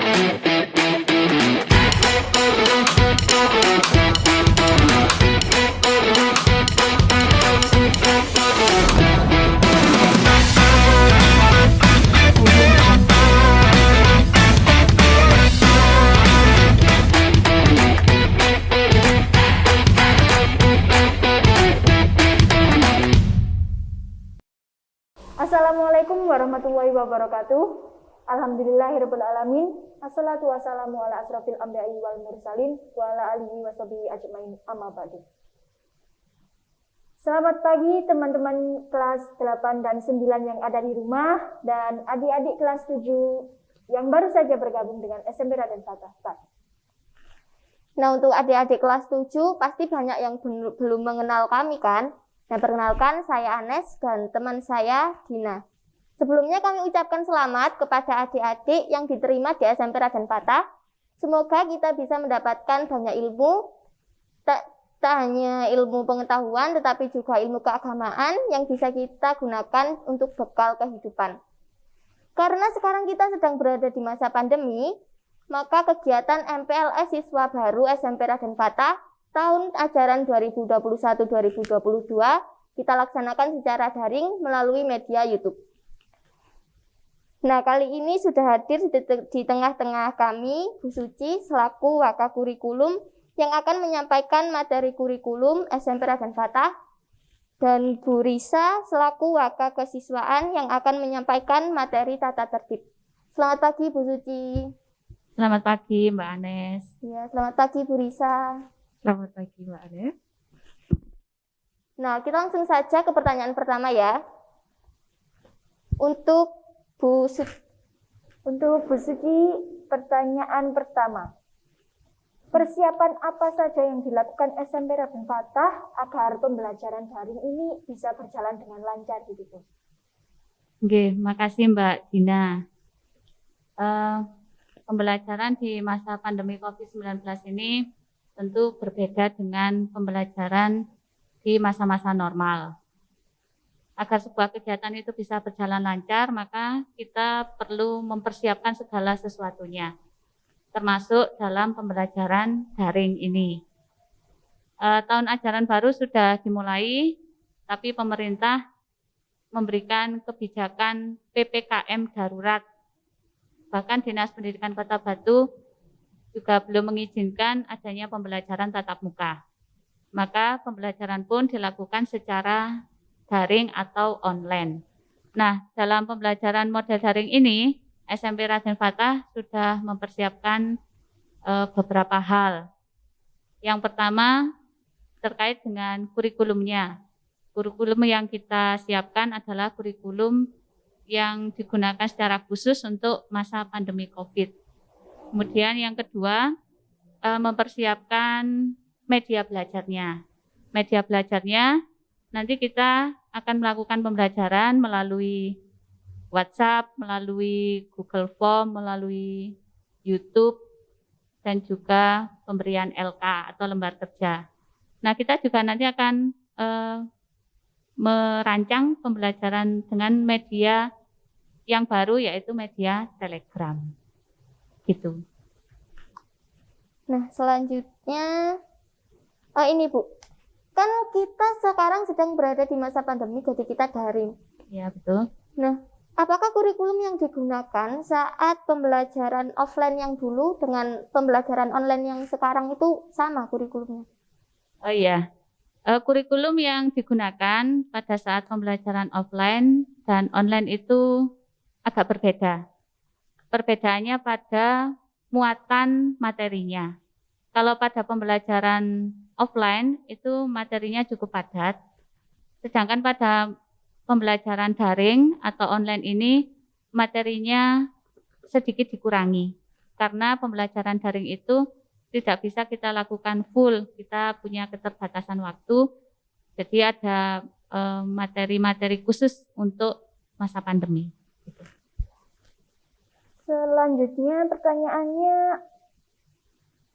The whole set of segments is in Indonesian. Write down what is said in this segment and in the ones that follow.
Assalamualaikum warahmatullahi wabarakatuh. Alhamdulillahirabbil alamin. Assalatu wassalamu ala asrofil anbiya'i wal mursalin wa ala alihi washabihi ajmain, amma ba'du. Selamat pagi teman-teman kelas 8 dan 9 yang ada di rumah dan adik-adik kelas 7 yang baru saja bergabung dengan SMP Raden Fatah. Nah, untuk adik-adik kelas 7 pasti banyak yang belum mengenal kami kan? Nah, perkenalkan saya Anes dan teman saya Dina. Sebelumnya kami ucapkan selamat kepada adik-adik yang diterima di SMP Raden Fatah. Semoga kita bisa mendapatkan banyak ilmu, tak hanya ilmu pengetahuan tetapi juga ilmu keagamaan yang bisa kita gunakan untuk bekal kehidupan. Karena sekarang kita sedang berada di masa pandemi, maka kegiatan MPLS siswa baru SMP Raden Fatah tahun ajaran 2021-2022 kita laksanakan secara daring melalui media YouTube. Nah, kali ini sudah hadir di tengah-tengah kami Bu Suci selaku Waka Kurikulum yang akan menyampaikan materi kurikulum SMP Raden Fatah dan Bu Risa selaku Waka Kesiswaan yang akan menyampaikan materi tata tertib. Selamat pagi Bu Suci. Selamat pagi Mbak Anes. Ya, selamat pagi Bu Risa. Selamat pagi Mbak Anes. Nah, kita langsung saja ke pertanyaan pertama ya. Untuk Bu Suci, pertanyaan pertama. Persiapan apa saja yang dilakukan SMP Raden Fatah agar pembelajaran daring ini bisa berjalan dengan lancar gitu, Bu? Oke, makasih Mbak Dina. Pembelajaran di masa pandemi COVID-19 ini tentu berbeda dengan pembelajaran di masa-masa normal. Agar sebuah kegiatan itu bisa berjalan lancar, maka kita perlu mempersiapkan segala sesuatunya, termasuk dalam pembelajaran daring ini. Tahun ajaran baru sudah dimulai, tapi pemerintah memberikan kebijakan PPKM darurat. Bahkan Dinas Pendidikan Kota Batu juga belum mengizinkan adanya pembelajaran tatap muka. Maka pembelajaran pun dilakukan secara daring atau online. Nah, dalam pembelajaran model daring ini, SMP Raden Fatah sudah mempersiapkan beberapa hal. Yang pertama, terkait dengan kurikulumnya. Kurikulum yang kita siapkan adalah kurikulum yang digunakan secara khusus untuk masa pandemi COVID. Kemudian yang kedua, mempersiapkan media belajarnya. Media belajarnya nanti kita akan melakukan pembelajaran melalui WhatsApp, melalui Google Form, melalui YouTube, dan juga pemberian LK atau lembar kerja. Nah, kita juga nanti akan merancang pembelajaran dengan media yang baru yaitu media Telegram. Gitu. Nah, selanjutnya ini Bu, kan kita sekarang sedang berada di masa pandemi, jadi kita daring. Ya, betul. Nah, apakah kurikulum yang digunakan saat pembelajaran offline yang dulu dengan pembelajaran online yang sekarang itu sama kurikulumnya? Oh iya, kurikulum yang digunakan pada saat pembelajaran offline dan online itu agak berbeda. Perbedaannya pada muatan materinya. Kalau pada pembelajaran offline itu materinya cukup padat, sedangkan pada pembelajaran daring atau online ini materinya sedikit dikurangi. Karena pembelajaran daring itu tidak bisa kita lakukan full, kita punya keterbatasan waktu, jadi ada materi-materi khusus untuk masa pandemi. Selanjutnya pertanyaannya,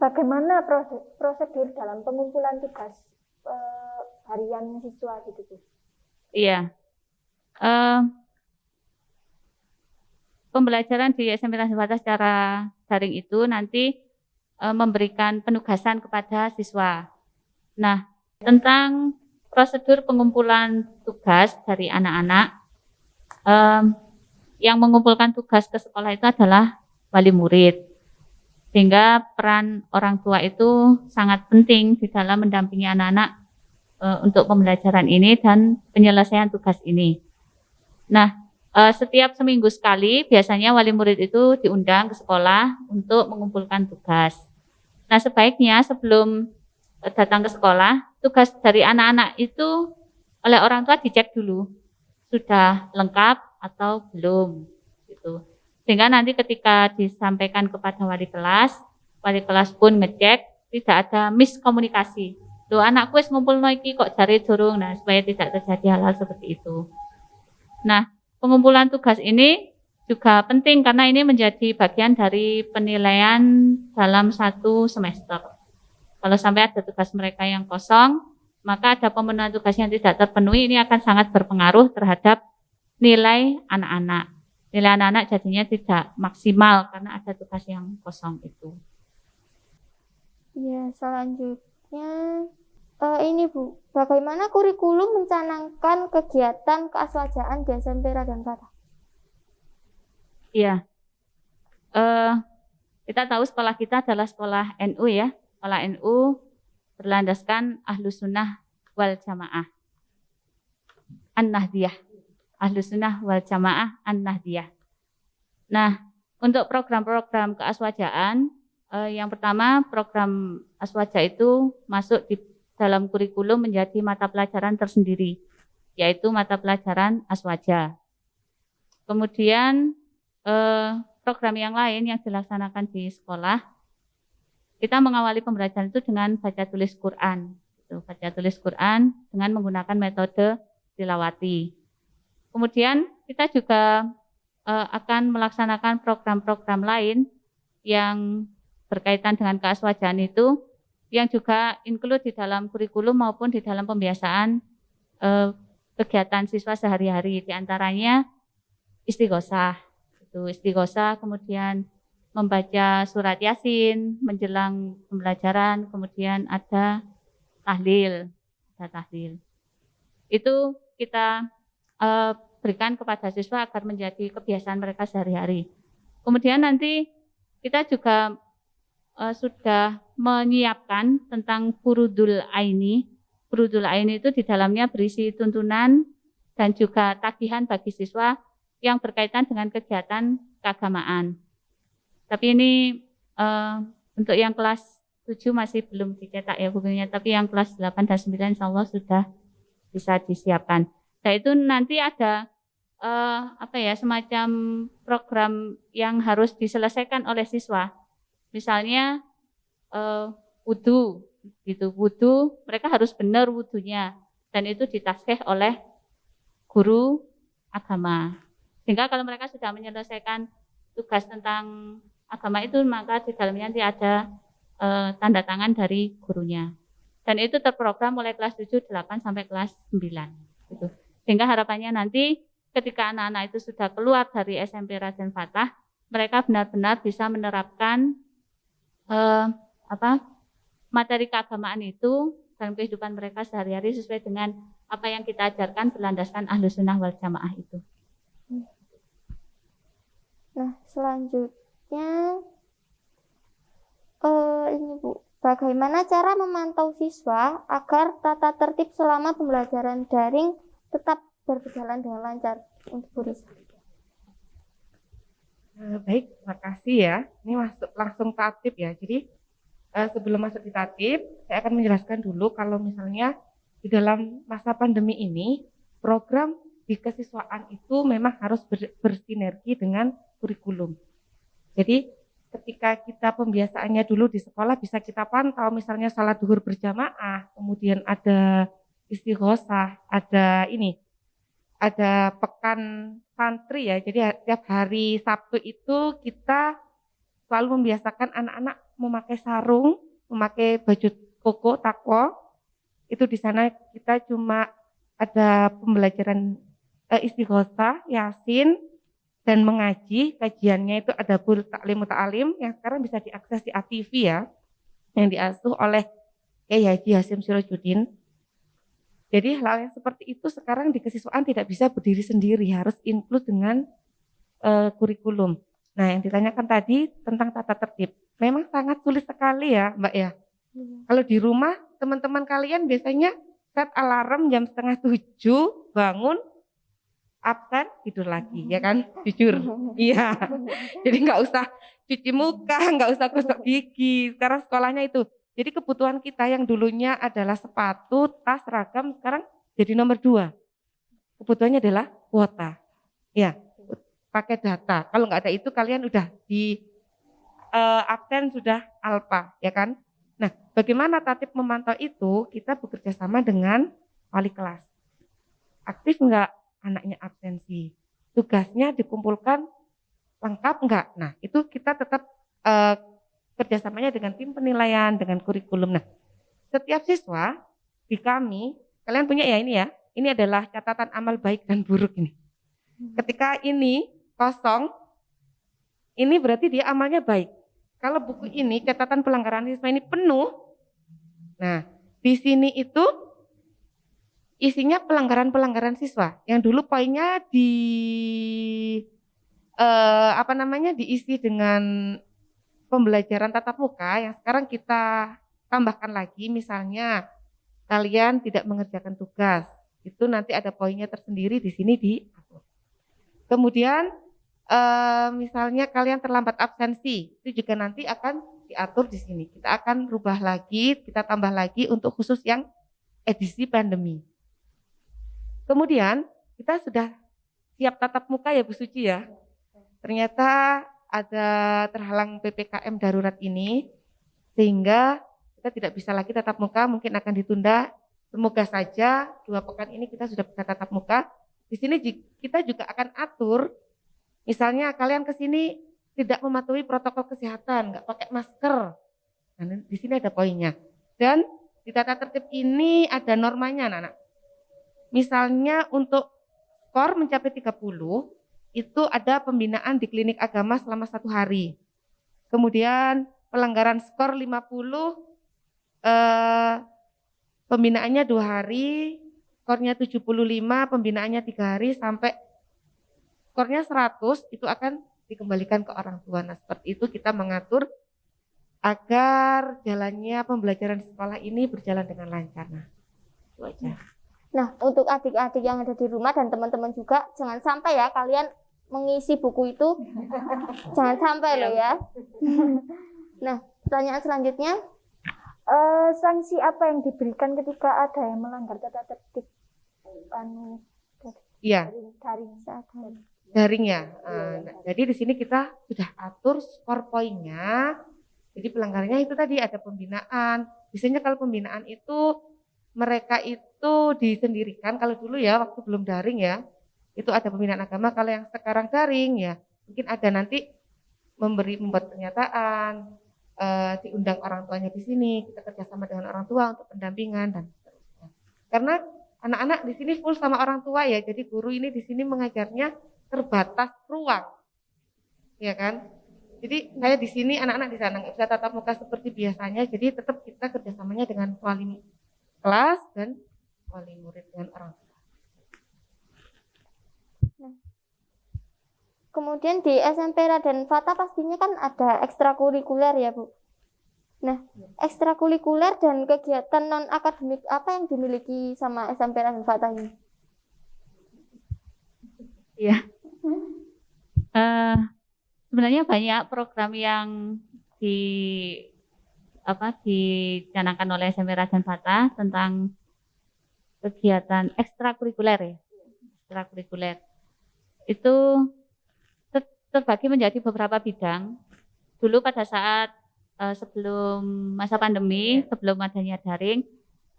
bagaimana prosedur dalam pengumpulan tugas harian siswa gitu? Iya, pembelajaran di SMP Raden Fatah secara daring itu nanti memberikan penugasan kepada siswa. Nah, tentang prosedur pengumpulan tugas dari anak-anak, yang mengumpulkan tugas ke sekolah itu adalah wali murid. Sehingga peran orang tua itu sangat penting di dalam mendampingi anak-anak untuk pembelajaran ini dan penyelesaian tugas ini. Nah, setiap seminggu sekali biasanya wali murid itu diundang ke sekolah untuk mengumpulkan tugas. Nah, sebaiknya sebelum datang ke sekolah, tugas dari anak-anak itu oleh orang tua dicek dulu, sudah lengkap atau belum, gitu. Sehingga nanti ketika disampaikan kepada wali kelas pun ngecek, tidak ada miskomunikasi. Loh, anakku wis ngumpulno iki kok jare durung. Nah, supaya tidak terjadi hal-hal seperti itu. Nah, pengumpulan tugas ini juga penting karena ini menjadi bagian dari penilaian dalam satu semester. Kalau sampai ada tugas mereka yang kosong, maka ada pemenuhan tugas yang tidak terpenuhi, ini akan sangat berpengaruh terhadap nilai anak-anak. Nilai anak-anak jadinya tidak maksimal karena ada tugas yang kosong itu. Ya, selanjutnya ini Bu, bagaimana kurikulum mencanangkan kegiatan keaswajaan di SMP Raden Fatah? Iya, kita tahu sekolah kita adalah sekolah NU ya. Sekolah NU berlandaskan Ahlus Sunnah wal Jamaah An-Nahdiyah. Ahlus Sunnah wal Jamaah An-Nahdiyah. Nah, untuk program-program keaswajaan, yang pertama program aswaja itu masuk di dalam kurikulum menjadi mata pelajaran tersendiri, yaitu mata pelajaran aswaja. Kemudian program yang lain yang dilaksanakan di sekolah, kita mengawali pembelajaran itu dengan baca tulis Quran. Baca tulis Quran dengan menggunakan metode tilawati. Kemudian kita juga akan melaksanakan program-program lain yang berkaitan dengan keaswajaan itu, yang juga include di dalam kurikulum maupun di dalam pembiasaan kegiatan siswa sehari-hari. Di antaranya istighosah, istighosah, kemudian membaca surat Yasin menjelang pembelajaran, kemudian ada tahlil, Itu kita berikan kepada siswa agar menjadi kebiasaan mereka sehari-hari. Kemudian nanti kita juga sudah menyiapkan tentang furudul aini. Furudul aini itu di dalamnya berisi tuntunan dan juga tagihan bagi siswa yang berkaitan dengan kegiatan keagamaan. Tapi ini untuk yang kelas 7 masih belum dicetak ya bukunya, tapi yang kelas 8 dan 9 insya Allah sudah bisa disiapkan. Nah, itu nanti ada semacam program yang harus diselesaikan oleh siswa. Misalnya wudu, gitu. Wudu, mereka harus benar wudunya dan itu ditaskhih oleh guru agama. Sehingga kalau mereka sudah menyelesaikan tugas tentang agama itu, maka di dalamnya nanti ada tanda tangan dari gurunya. Dan itu terprogram mulai kelas 7, 8 sampai kelas 9. Gitu. Sehingga harapannya nanti ketika anak-anak itu sudah keluar dari SMP Raden Fatah, mereka benar-benar bisa menerapkan materi keagamaan itu dalam kehidupan mereka sehari-hari sesuai dengan apa yang kita ajarkan berlandaskan Ahlus Sunnah wal Jamaah itu. Nah, selanjutnya ini Bu, bagaimana cara memantau siswa agar tata tertib selama pembelajaran daring tetap berjalan dengan lancar untuk Bu Risa? Baik, terima kasih ya. Ini masuk langsung tatib ya. Jadi sebelum masuk di tatib, saya akan menjelaskan dulu kalau misalnya di dalam masa pandemi ini program di kesiswaan itu memang harus bersinergi dengan kurikulum. Jadi ketika kita pembiasaannya dulu di sekolah bisa kita pantau, misalnya salat zuhur berjamaah, kemudian ada istighosah, ada pekan santri ya. Jadi tiap hari Sabtu itu kita selalu membiasakan anak-anak memakai sarung, memakai baju koko takwa. Itu di sana kita cuma ada pembelajaran istighosah, Yasin, dan mengaji. Kajiannya itu ada Bul Taklim Muta'alim yang sekarang bisa diakses di ATV ya, yang diasuh oleh Kiai Haji Hasyim Sirajuddin. Jadi hal yang seperti itu sekarang di kesiswaan tidak bisa berdiri sendiri, harus include dengan kurikulum. Nah, yang ditanyakan tadi tentang tata tertib, memang sangat sulit sekali ya Mbak ya. Kalau di rumah teman-teman kalian biasanya set alarm jam 6:30 bangun, absen, tidur lagi ya kan, jujur. Iya, jadi nggak usah cuci muka, nggak usah gosok gigi, sekarang sekolahnya itu. Jadi kebutuhan kita yang dulunya adalah sepatu, tas, seragam, sekarang jadi nomor 2. Kebutuhannya adalah kuota. Ya, pakai data. Kalau nggak ada itu kalian udah di absen sudah alpa, ya kan? Nah, bagaimana Tatib memantau itu? Kita bekerja sama dengan wali kelas. Aktif nggak anaknya absensi? Tugasnya dikumpulkan lengkap nggak? Nah, itu kita tetap kerjasamanya dengan tim penilaian, dengan kurikulum. Nah, setiap siswa di kami, kalian punya ya ini ya, ini adalah catatan amal baik dan buruk ini. Ketika ini kosong, ini berarti dia amalnya baik. Kalau buku ini catatan pelanggaran siswa ini penuh, nah di sini itu isinya pelanggaran-pelanggaran siswa yang dulu poinnya diisi dengan pembelajaran tatap muka, yang sekarang kita tambahkan lagi, misalnya kalian tidak mengerjakan tugas, itu nanti ada poinnya tersendiri di sini diatur. Kemudian misalnya kalian terlambat absensi, itu juga nanti akan diatur di sini. Kita akan rubah lagi, kita tambah lagi untuk khusus yang edisi pandemi. Kemudian kita sudah siap tatap muka ya Bu Suci ya. Ternyata ada terhalang PPKM darurat ini, sehingga kita tidak bisa lagi tatap muka, mungkin akan ditunda. Semoga saja 2 pekan ini kita sudah bisa tatap muka. Di sini kita juga akan atur, misalnya kalian ke sini tidak mematuhi protokol kesehatan, nggak pakai masker. Nah, di sini ada poinnya. Dan di tata tertib ini ada normanya, anak-anak. Misalnya untuk skor mencapai 30, itu ada pembinaan di klinik agama selama 1 hari. Kemudian pelanggaran skor 50, pembinaannya 2 hari, skornya 75, pembinaannya 3 hari, sampai skornya 100 itu akan dikembalikan ke orang tua. Nah, seperti itu kita mengatur agar jalannya pembelajaran di sekolah ini berjalan dengan lancar. Nah, itu aja. Nah, untuk adik-adik yang ada di rumah dan teman-teman juga, jangan sampai ya kalian mengisi buku itu, jangan sampai loh ya. Nah, pertanyaan selanjutnya, sanksi apa yang diberikan ketika ada yang melanggar tata tertib Iya. Daring ya. Iya. Jadi di sini kita sudah atur skor poinnya. Jadi pelanggarannya itu tadi ada pembinaan. Biasanya kalau pembinaan itu mereka itu disendirikan. Kalau dulu ya waktu belum daring ya, itu ada pembinaan agama. Kalau yang sekarang daring ya, mungkin ada nanti membuat pernyataan, diundang orang tuanya di sini. Kita kerjasama dengan orang tua untuk pendampingan dan seterusnya. Karena anak-anak di sini full sama orang tua ya. Jadi guru ini di sini mengajarnya terbatas ruang, ya kan? Jadi saya di sini, anak-anak di sana nggak bisa tatap muka seperti biasanya. Jadi tetap kita kerjasamanya dengan wali kelas dan wali murid dengan orang tua. Nah, kemudian di SMP Raden Fata pastinya kan ada ekstrakurikuler ya Bu. Nah, ekstrakurikuler dan kegiatan non akademik apa yang dimiliki sama SMP Raden Fata ini? Iya. Sebenarnya banyak program yang dicanangkan oleh SMP Raden Fata tentang kegiatan ekstrakurikuler ya. Ekstrakurikuler itu terbagi menjadi beberapa bidang. Dulu pada saat sebelum masa pandemi, sebelum adanya daring,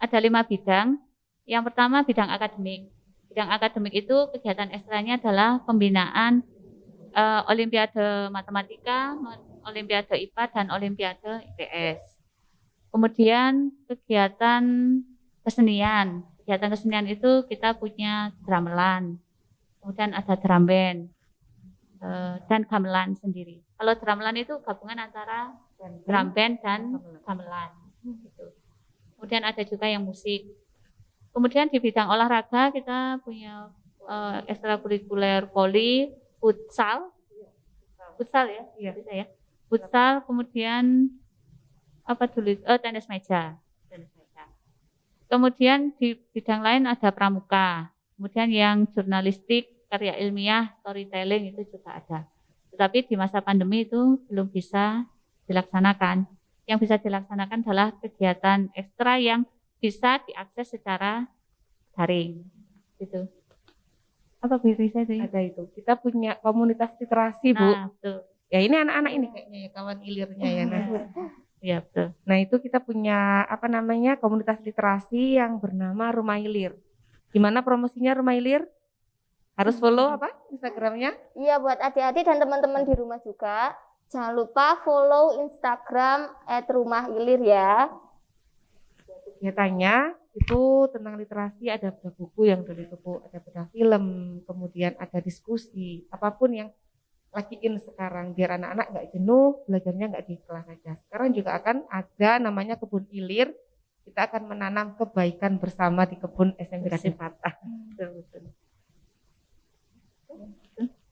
ada 5 bidang. Yang pertama bidang akademik. Bidang akademik itu kegiatan ekstranya adalah pembinaan Olimpiade Matematika, Olimpiade IPA, dan Olimpiade IPS. Kemudian kegiatan kesenian. Kegiatan kesenian itu kita punya gamelan, kemudian ada drum band, dan gamelan sendiri. Kalau gamelan itu gabungan antara drum band dan gamelan. Gitu. Kemudian ada juga yang musik. Kemudian di bidang olahraga kita punya ekstrakurikuler voli, futsal ya, bisa ya. Futsal, kemudian apa dulu? Tenis meja. Kemudian di bidang lain ada pramuka. Kemudian yang jurnalistik, karya ilmiah, storytelling itu juga ada. Tetapi di masa pandemi itu belum bisa dilaksanakan. Yang bisa dilaksanakan adalah kegiatan ekstra yang bisa diakses secara daring. Gitu. Apa Bu Risa itu? Ada itu. Kita punya komunitas literasi, Bu. Nah, betul. Ya ini anak-anak ini kayaknya ya, kawan ilirnya ya. Nah. Ya, betul. Nah itu kita punya komunitas literasi yang bernama Rumah Ilir. Gimana promosinya Rumah Ilir? Harus follow Instagramnya? Iya, buat adik-adik dan teman-teman di rumah juga. Jangan lupa follow Instagram @rumah_ilir ya. Kegiatannya itu tentang literasi, ada bedah buku yang dari buku, ada bedah film, kemudian ada diskusi, apapun yang lagi in sekarang, biar anak-anak nggak jenuh, belajarnya nggak di kelas saja. Sekarang juga akan ada namanya kebun ilir, kita akan menanam kebaikan bersama di kebun SMP Raden Fatah.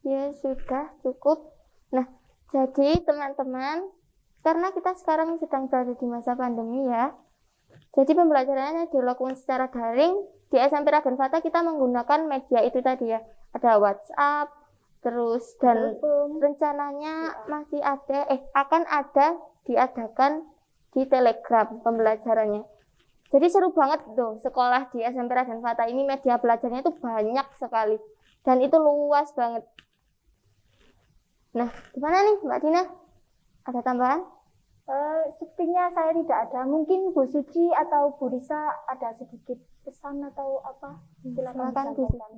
Ya sudah cukup. Nah, jadi teman-teman, karena kita sekarang sedang berada di masa pandemi ya, jadi pembelajarannya dilakukan secara daring. Di SMP Raden Fatah kita menggunakan media itu tadi ya, ada WhatsApp, terus dan rencananya masih akan diadakan di Telegram pembelajarannya. Jadi seru banget tuh sekolah di SMP Raden Fatah ini, media belajarnya itu banyak sekali dan itu luas banget. Nah, gimana nih Mbak Dina? Ada tambahan? Sepertinya saya tidak ada. Mungkin Bu Suci atau Bu Risa ada sedikit pesan atau apa? Silakan Bu Suci.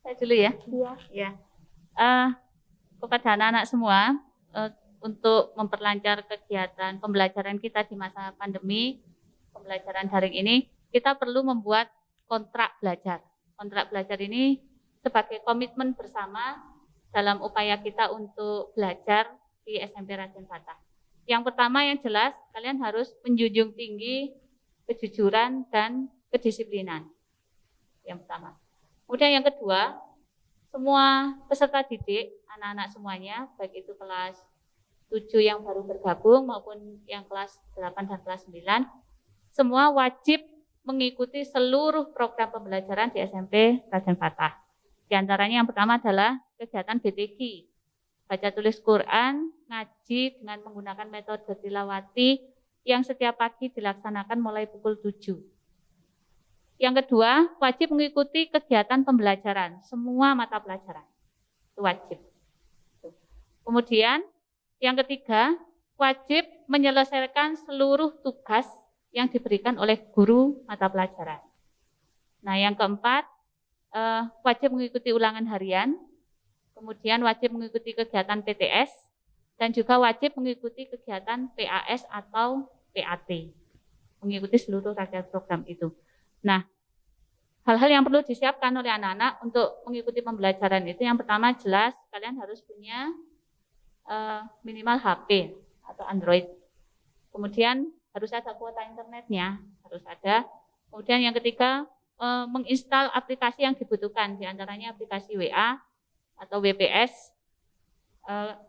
Saya dulu ya. Iya. Ya. Kepada anak-anak semua, untuk memperlancar kegiatan pembelajaran kita di masa pandemi, pembelajaran daring ini, kita perlu membuat kontrak belajar. Kontrak belajar ini sebagai komitmen bersama dalam upaya kita untuk belajar di SMP Raden Fatah. Yang pertama yang jelas, kalian harus menjunjung tinggi kejujuran dan kedisiplinan. Yang pertama. Kemudian yang kedua, semua peserta didik, anak-anak semuanya, baik itu kelas 7 yang baru bergabung maupun yang kelas 8 dan kelas 9, semua wajib mengikuti seluruh program pembelajaran di SMP Raden Fatah. Di antaranya yang pertama adalah kegiatan BTQ, baca tulis Quran, ngaji dengan menggunakan metode tilawati yang setiap pagi dilaksanakan mulai pukul 7. Yang kedua, wajib mengikuti kegiatan pembelajaran, semua mata pelajaran. Itu wajib. Kemudian, yang ketiga, wajib menyelesaikan seluruh tugas yang diberikan oleh guru mata pelajaran. Nah, yang keempat, wajib mengikuti ulangan harian, kemudian wajib mengikuti kegiatan PTS, dan juga wajib mengikuti kegiatan PAS atau PAT, mengikuti seluruh rangkaian program itu. Nah, hal-hal yang perlu disiapkan oleh anak-anak untuk mengikuti pembelajaran itu, yang pertama jelas kalian harus punya minimal HP atau Android. Kemudian harus ada kuota internetnya, harus ada. Kemudian yang ketiga, menginstal aplikasi yang dibutuhkan, diantaranya aplikasi WA atau WPS,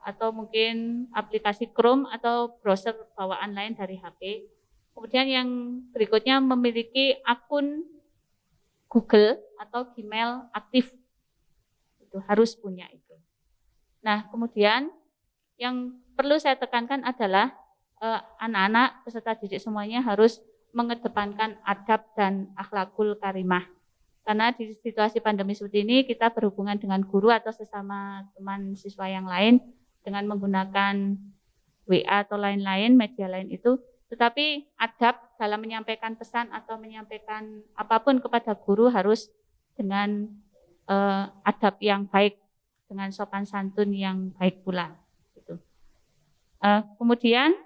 atau mungkin aplikasi Chrome atau browser bawaan lain dari HP. Kemudian yang berikutnya memiliki akun Google atau Gmail aktif, itu harus punya itu. Nah, kemudian yang perlu saya tekankan adalah anak-anak peserta didik semuanya harus mengedepankan adab dan akhlakul karimah. Karena di situasi pandemi seperti ini kita berhubungan dengan guru atau sesama teman siswa yang lain dengan menggunakan WA atau lain-lain, media lain itu. Tetapi adab dalam menyampaikan pesan atau menyampaikan apapun kepada guru harus dengan adab yang baik, dengan sopan santun yang baik pula. Gitu. Kemudian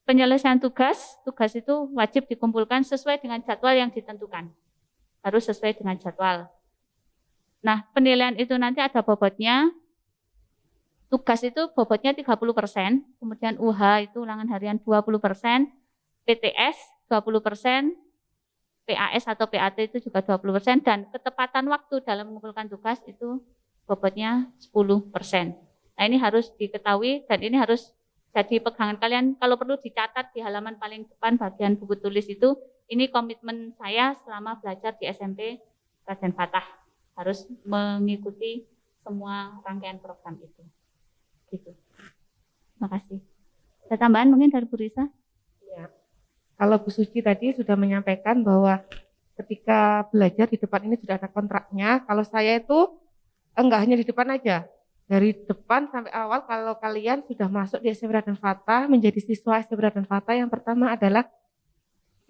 penyelesaian tugas itu wajib dikumpulkan sesuai dengan jadwal yang ditentukan. Harus sesuai dengan jadwal. Nah, penilaian itu nanti ada bobotnya. tugas itu bobotnya 30%, kemudian UH itu ulangan harian 20%, PTS 20%, PAS atau PAT itu juga 20%, dan ketepatan waktu dalam mengumpulkan tugas itu bobotnya 10%. Nah, ini harus diketahui dan ini harus jadi pegangan kalian. Kalau perlu dicatat di halaman paling depan bagian buku tulis itu, ini komitmen saya selama belajar di SMP Raden Fatah, harus mengikuti semua rangkaian program itu. Gitu. Terima kasih. Ada tambahan mungkin dari Bu Risa? Ya. Kalau Bu Suci tadi sudah menyampaikan bahwa ketika belajar di depan ini sudah ada kontraknya. Kalau saya itu enggak hanya di depan aja. Dari depan sampai awal, kalau kalian sudah masuk di SMP Raden Fatah, menjadi siswa SMP Raden Fatah, yang pertama adalah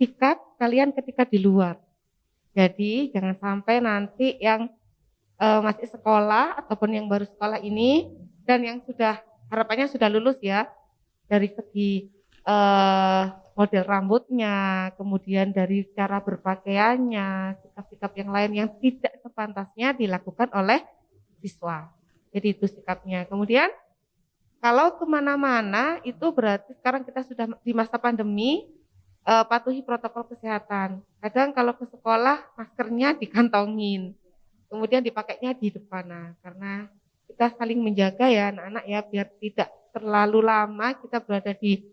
sikap kalian ketika di luar. Jadi jangan sampai nanti yang masih sekolah ataupun yang baru sekolah ini dan yang sudah harapannya sudah lulus ya, dari segi model rambutnya, kemudian dari cara berpakaiannya, sikap-sikap yang lain yang tidak sepantasnya dilakukan oleh siswa. Jadi itu sikapnya. Kemudian kalau kemana-mana itu berarti sekarang kita sudah di masa pandemi, patuhi protokol kesehatan. Kadang kalau ke sekolah maskernya dikantongin, kemudian dipakainya di depan. Nah, karena kita saling menjaga ya anak-anak ya, biar tidak terlalu lama kita berada di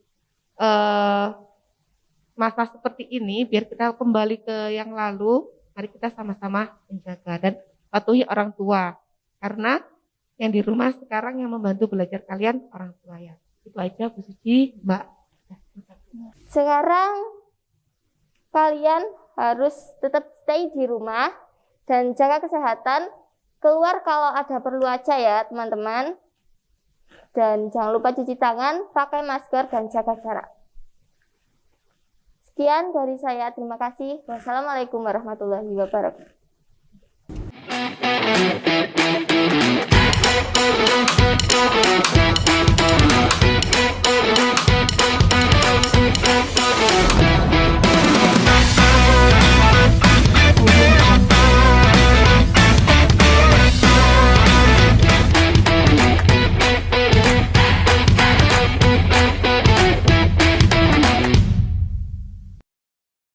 masa seperti ini, biar kita kembali ke yang lalu. Mari kita sama-sama menjaga dan patuhi orang tua, karena yang di rumah sekarang yang membantu belajar kalian orang tua ya. Itu aja Bu Suci, Mbak. Sekarang kalian harus tetap stay di rumah dan jaga kesehatan. Keluar kalau ada perlu aja ya teman-teman. Dan jangan lupa cuci tangan, pakai masker, dan jaga jarak. Sekian dari saya, terima kasih. Wassalamualaikum warahmatullahi wabarakatuh.